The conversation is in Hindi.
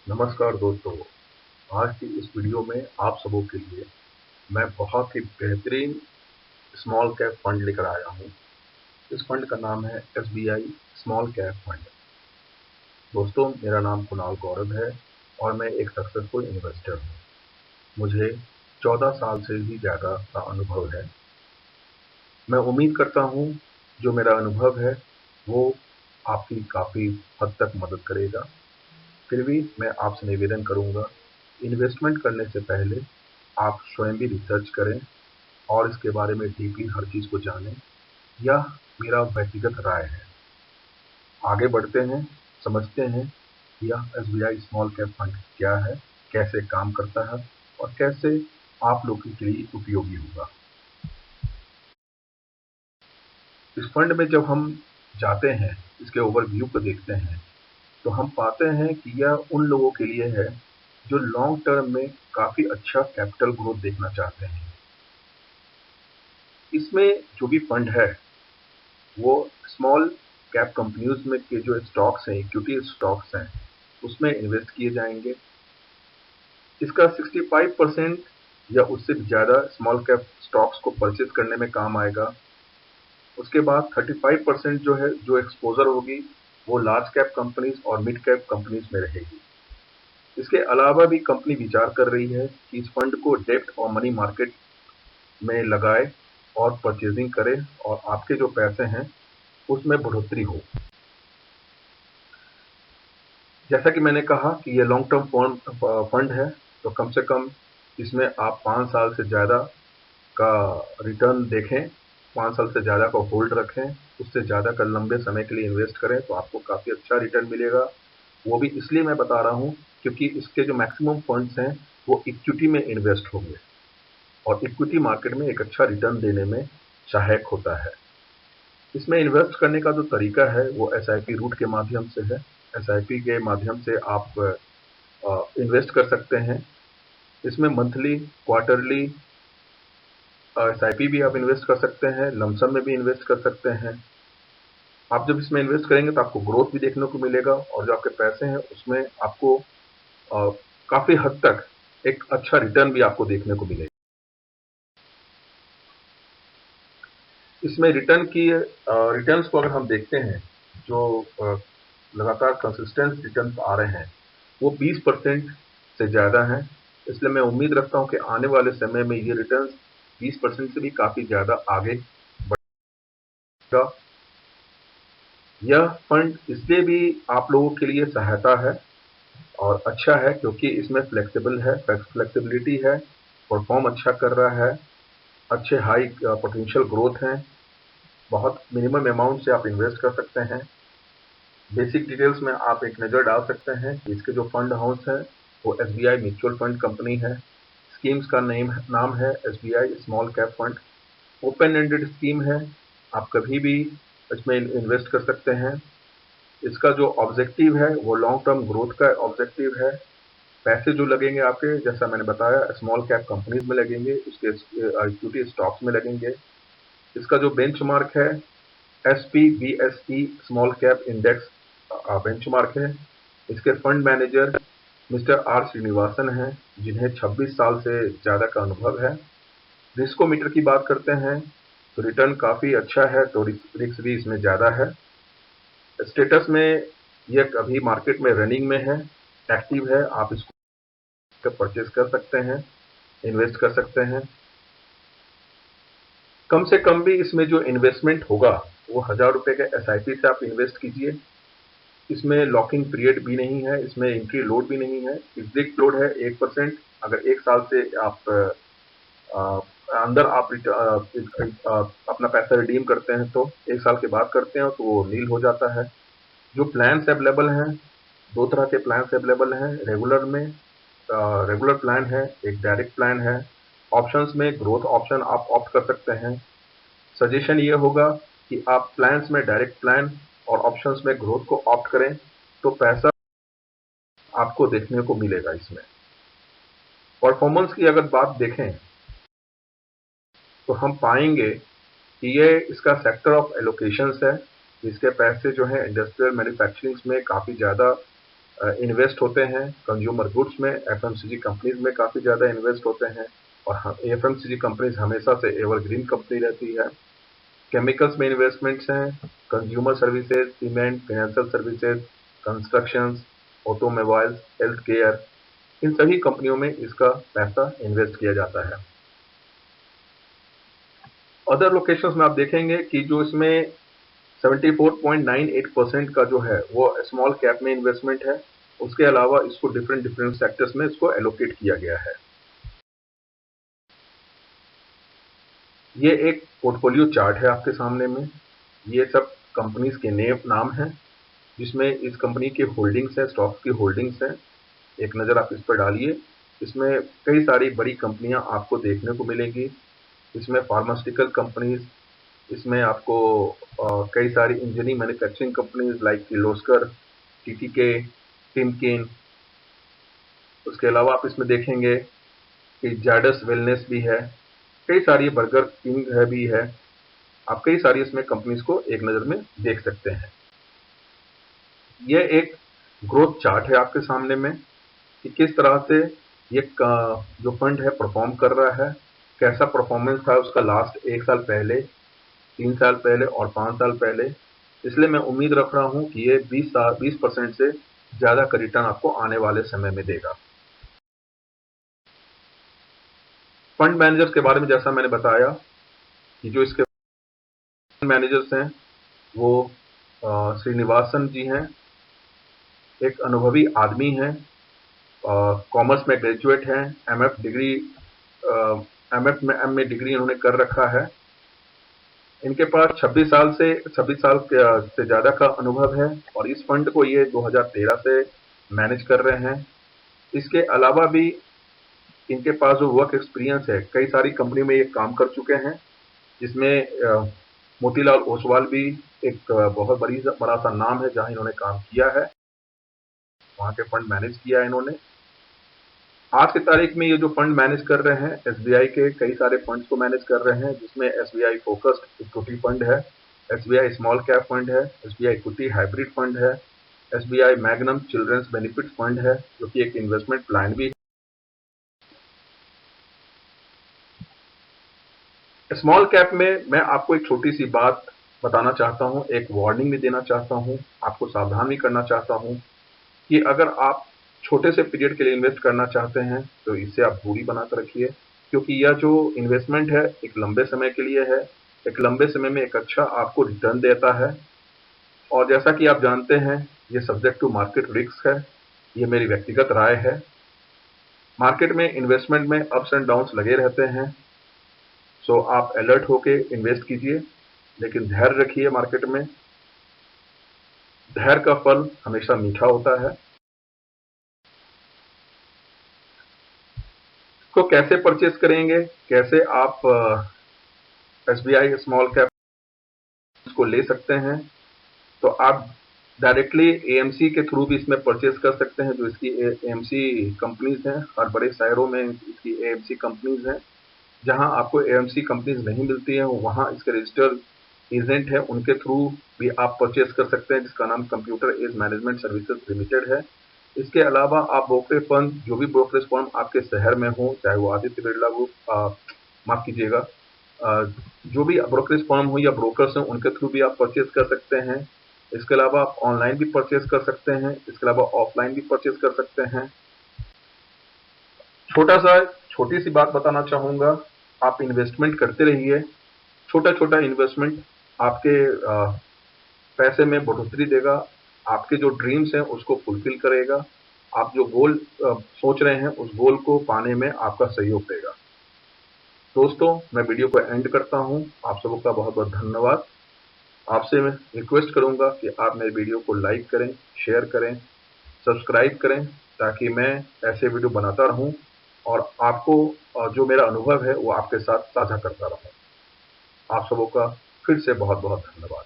नमस्कार दोस्तों। आज की इस वीडियो में आप सबों के लिए मैं बहुत ही बेहतरीन स्मॉल कैप फंड लेकर आया हूं। इस फंड का नाम है एसबीआई स्मॉल कैप फंड। दोस्तों, मेरा नाम कुणाल गौरव है और मैं एक सक्सेसफुल इन्वेस्टर हूं। मुझे 14 साल से भी ज़्यादा का अनुभव है। मैं उम्मीद करता हूं जो मेरा अनुभव है वो आपकी काफ़ी हद तक मदद करेगा। फिर भी मैं आपसे निवेदन करूंगा, इन्वेस्टमेंट करने से पहले आप स्वयं भी रिसर्च करें और इसके बारे में डीपली हर चीज़ को जानें। यह मेरा व्यक्तिगत राय है। आगे बढ़ते हैं, समझते हैं यह एसबीआई स्मॉल कैप फंड क्या है, कैसे काम करता है और कैसे आप लोगों के लिए उपयोगी होगा। इस फंड में जब हम जाते हैं, इसके ओवरव्यू को देखते हैं, तो हम पाते हैं कि यह उन लोगों के लिए है जो लॉन्ग टर्म में काफ़ी अच्छा कैपिटल ग्रोथ देखना चाहते हैं। इसमें जो भी फंड है वो स्मॉल कैप कंपनीज में के जो स्टॉक्स हैं, इक्विटी स्टॉक्स हैं, उसमें इन्वेस्ट किए जाएंगे। इसका 65% या उससे भी ज़्यादा स्मॉल कैप स्टॉक्स को परचेज करने में काम आएगा। उसके बाद 35% जो है, जो एक्सपोजर होगी वो लार्ज कैप कंपनीज और मिड कैप कंपनीज में रहेगी। इसके अलावा भी कंपनी विचार कर रही है कि इस फंड को डेब्ट और मनी मार्केट में लगाए और परचेजिंग करे और आपके जो पैसे हैं उसमें बढ़ोतरी हो। जैसा कि मैंने कहा कि ये लॉन्ग टर्म फंड है, तो कम से कम इसमें आप 5 साल से ज़्यादा का रिटर्न देखें, 5 साल से ज़्यादा का होल्ड रखें, उससे ज़्यादा का लंबे समय के लिए इन्वेस्ट करें तो आपको काफ़ी अच्छा रिटर्न मिलेगा। वो भी इसलिए मैं बता रहा हूँ क्योंकि इसके जो मैक्सिमम फंड्स हैं वो इक्विटी में इन्वेस्ट होंगे और इक्विटी मार्केट में एक अच्छा रिटर्न देने में सहायक होता है। इसमें इन्वेस्ट करने का जो तरीका है वो एसआईपी रूट के माध्यम से है। एसआईपी के माध्यम से आप इन्वेस्ट कर सकते हैं। इसमें मंथली, क्वार्टरली एसआईपी भी आप इन्वेस्ट कर सकते हैं, लमसम में भी इन्वेस्ट कर सकते हैं। आप जब इसमें इन्वेस्ट करेंगे तो आपको ग्रोथ भी देखने को मिलेगा और जो आपके पैसे हैं उसमें आपको काफ़ी हद तक एक अच्छा रिटर्न भी आपको देखने को मिलेगा। इसमें रिटर्न्स को अगर हम देखते हैं, जो लगातार कंसिस्टेंट रिटर्न्स आ रहे हैं वो 20% से ज़्यादा हैं। इसलिए मैं उम्मीद रखता हूं कि आने वाले समय में ये रिटर्न्स 20% से भी काफ़ी ज़्यादा आगे बढ़ेगा। यह फंड इसलिए भी आप लोगों के लिए सहायता है और अच्छा है क्योंकि इसमें फ्लेक्सिबिलिटी है, परफॉर्म अच्छा कर रहा है, अच्छे हाई पोटेंशियल ग्रोथ हैं, बहुत मिनिमम अमाउंट से आप इन्वेस्ट कर सकते हैं। बेसिक डिटेल्स में आप एक नज़र डाल सकते हैं कि इसके जो फंड हाउस है वो एसबीआई म्यूचुअल फंड कंपनी है। स्कीम्स का नाम है SBI small cap fund. Open ended scheme है, आप कभी भी इसमें इन्वेस्ट कर सकते हैं। इसका जो ऑब्जेक्टिव है वो लॉन्ग टर्म ग्रोथ का ऑब्जेक्टिव है। पैसे जो लगेंगे आपके, जैसा मैंने बताया, स्मॉल कैप कंपनीज में लगेंगे, उसके इक्विटी स्टॉक्स में लगेंगे। इसका जो बेंचमार्क है SPBSE small cap index benchmark है। इसके fund manager mister R Srinivasan हैं, जिन्हें 26 साल से ज़्यादा का अनुभव है। रिस्कोमीटर की बात करते हैं तो रिटर्न काफ़ी अच्छा है, तो रिस्क भी इसमें ज़्यादा है। स्टेटस में यह अभी मार्केट में रनिंग में है, एक्टिव है, आप इसको परचेज कर सकते हैं, इन्वेस्ट कर सकते हैं। कम से कम भी इसमें जो इन्वेस्टमेंट होगा वो ₹1000 के एसआईपी से आप इन्वेस्ट कीजिए। इसमें लॉकिंग पीरियड भी नहीं है, इसमें एंट्री लोड भी नहीं है। एग्जिट लोड है 1%। अगर 1 साल से आप अ, अंदर आप अपना पैसा रिडीम करते हैं तो 1 साल के बाद करते हैं तो वो नील हो जाता है। जो प्लान्स अवेलेबल हैं, 2 तरह के प्लान्स अवेलेबल हैं। रेगुलर प्लान है, एक डायरेक्ट प्लान है। ऑप्शंस में ग्रोथ ऑप्शन आप ऑप्ट कर सकते हैं। सजेशन ये होगा कि आप प्लान्स में डायरेक्ट प्लान और ऑप्शंस में ग्रोथ को ऑप्ट करें तो पैसा आपको देखने को मिलेगा। इसमें परफॉर्मेंस की अगर बात देखें तो हम पाएंगे कि ये इसका सेक्टर ऑफ एलोकेशंस है। इसके पैसे जो है इंडस्ट्रियल मैन्युफैक्चरिंग में काफ़ी ज़्यादा इन्वेस्ट होते हैं कंज्यूमर गुड्स में, एफएमसीजी कंपनीज में काफ़ी ज़्यादा इन्वेस्ट होते हैं और एफएमसीजी कंपनीज हमेशा से एवरग्रीन कंपनी रहती है। केमिकल्स में इन्वेस्टमेंट्स हैं, consumer services, cement, financial services, constructions, automobiles, health care, इन सभी कंपनियों में इसका पैसा इन्वेस्ट किया जाता है। अदर लोकेशंस में आप देखेंगे कि जो इसमें 74.98% का जो है वो स्मॉल कैप में इन्वेस्टमेंट है। उसके अलावा इसको डिफरेंट डिफरेंट सेक्टर्स में इसको एलोकेट किया गया है। ये एक पोर्टफोलियो चार्ट है आपके सामने में। ये सब कंपनीज के नाम हैं जिसमें इस कंपनी की होल्डिंग्स है, स्टॉक की होल्डिंग्स है। एक नज़र आप इस पर डालिए। इसमें कई सारी बड़ी कंपनियां आपको देखने को मिलेंगी। इसमें फार्मास्यूटिकल कंपनीज, इसमें आपको कई सारी engineering manufacturing companies like Kirloskar, TTK, Timken. उसके अलावा आप इसमें देखेंगे कि जायडस वेलनेस भी है, कई सारी बर्गर किंग है भी है। आप कई सारी इसमें कंपनीज को एक नज़र में देख सकते हैं। यह एक ग्रोथ चार्ट है आपके सामने में कि किस तरह से ये जो फंड है परफॉर्म कर रहा है, कैसा परफॉर्मेंस था उसका लास्ट 1 साल पहले, 3 साल पहले और 5 साल पहले। इसलिए मैं उम्मीद रख रहा हूं कि ये 20% से ज़्यादा का रिटर्न आपको आने वाले समय में देगा। फंड मैनेजर्स के बारे में जैसा मैंने बताया कि जो इसके फंड मैनेजर्स हैं वो श्रीनिवासन जी हैं। एक अनुभवी आदमी हैं, कॉमर्स में ग्रेजुएट हैं, एमएफ में डिग्री इन्होंने कर रखा है। इनके पास 26 साल से ज़्यादा का अनुभव है और इस फंड को ये 2013 से मैनेज कर रहे हैं। इसके अलावा भी इनके पास जो वर्क एक्सपीरियंस है, कई सारी कंपनी में ये काम कर चुके हैं, जिसमें मोतीलाल ओसवाल भी एक बहुत बड़ा सा नाम है जहां इन्होंने काम किया है, वहां के फंड मैनेज किया है इन्होंने। आज की तारीख में ये जो फंड मैनेज कर रहे हैं, एसबीआई के कई सारे फंड्स को मैनेज कर रहे हैं, जिसमें एसबीआई फोकस्ड इक्विटी फंड है, एसबीआई स्मॉल कैप फंड है, एसबीआई इक्विटी हाइब्रिड फंड है, SBI Magnum children's benefit fund है जो कि एक इन्वेस्टमेंट प्लान भी। स्मॉल कैप में मैं आपको एक छोटी सी बात बताना चाहता हूं, एक वार्निंग भी देना चाहता हूं, आपको सावधान भी करना चाहता हूं कि अगर आप छोटे से पीरियड के लिए इन्वेस्ट करना चाहते हैं तो इससे आप दूरी बनाकर रखिए, क्योंकि यह जो इन्वेस्टमेंट है एक लंबे समय के लिए है, एक लंबे समय में एक अच्छा आपको रिटर्न देता है। और जैसा कि आप जानते हैं ये सब्जेक्ट टू मार्केट रिस्क है, ये मेरी व्यक्तिगत राय है। मार्केट में इन्वेस्टमेंट में अप्स एंड डाउन्स लगे रहते हैं, सो आप अलर्ट होके इन्वेस्ट कीजिए, लेकिन धैर्य रखिए। मार्केट में धैर्य का फल हमेशा मीठा होता है। तो कैसे परचेस करेंगे, कैसे आप एसबीआई स्मॉल कैप को ले सकते हैं, तो आप डायरेक्टली एएमसी के थ्रू भी इसमें परचेस कर सकते हैं। जो इसकी एएमसी कंपनीज हैं, हर बड़े शहरों में इसकी एएमसी कंपनीज हैं। जहां आपको एएमसी कंपनीज नहीं मिलती हैं, वहां इसके रजिस्टर्ड एजेंट है, उनके थ्रू भी आप परचेस कर सकते हैं, जिसका नाम computer age management services limited है। इसके अलावा आप ब्रोकरेज फर्म, जो भी ब्रोकरेज फर्म आपके शहर में हो, चाहे वो आदित्य बिरला ग्रुप, माफ कीजिएगा, जो भी ब्रोकरेज फर्म हो या ब्रोकर्स हैं, उनके थ्रू भी आप परचेस कर सकते हैं। इसके अलावा आप ऑनलाइन भी परचेस कर सकते हैं, इसके अलावा ऑफलाइन भी परचेस कर सकते हैं। छोटी सी बात बताना चाहूंगा, आप इन्वेस्टमेंट करते रहिए। छोटा छोटा इन्वेस्टमेंट आपके पैसे में बढ़ोतरी देगा, आपके जो ड्रीम्स हैं उसको फुलफिल करेगा, आप जो गोल सोच रहे हैं उस गोल को पाने में आपका सहयोग देगा। दोस्तों, मैं वीडियो को एंड करता हूं। आप सबों का बहुत बहुत धन्यवाद। आपसे मैं रिक्वेस्ट करूंगा कि आप मेरे वीडियो को लाइक करें, शेयर करें, सब्सक्राइब करें, ताकि मैं ऐसे वीडियो बनाता रहूं और आपको जो मेरा अनुभव है वो आपके साथ साझा करता रहूं। आप सबों का फिर से बहुत बहुत धन्यवाद।